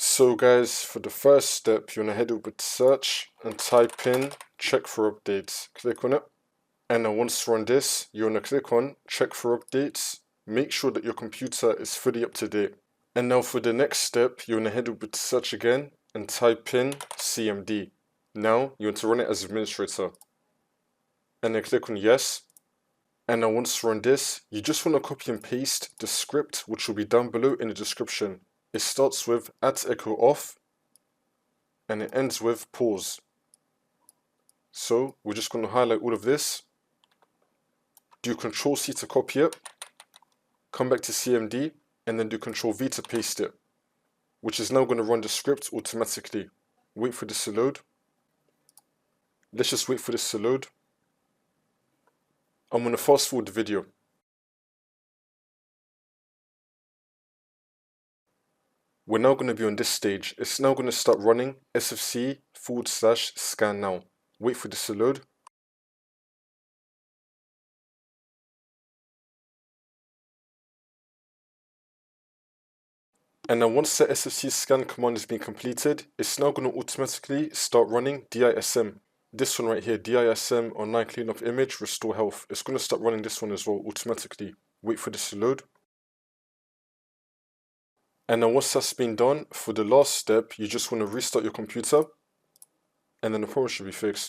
So guys, for the first step, you want to head over to search and type in check for updates. Click on it. And then once you're on this, you want to click on check for updates. Make sure that your computer is fully up to date. And now for the next step, you want to head over to search again and type in CMD. Now you want to run it as administrator. And then click on yes. And now once you're on this, you just want to copy and paste the script, which will be down below in the description. It starts with @echo_off and it ends with pause. So we're just going to highlight all of this, do Ctrl+C to copy it, come back to CMD and then do Ctrl+V to paste it, which is now going to run the script automatically. Wait for this to load. Let's just wait for this to load. I'm going to fast forward the video. We're now going to be on this stage. It's now going to start running SFC/scan now. Wait for this to load. And now once the SFC scan command has been completed, it's now going to automatically start running DISM. This one right here, DISM online cleanup image, restore health. It's going to start running this one as well automatically. Wait for this to load. And then once that's been done, for the last step, you just want to restart your computer and then the problem should be fixed.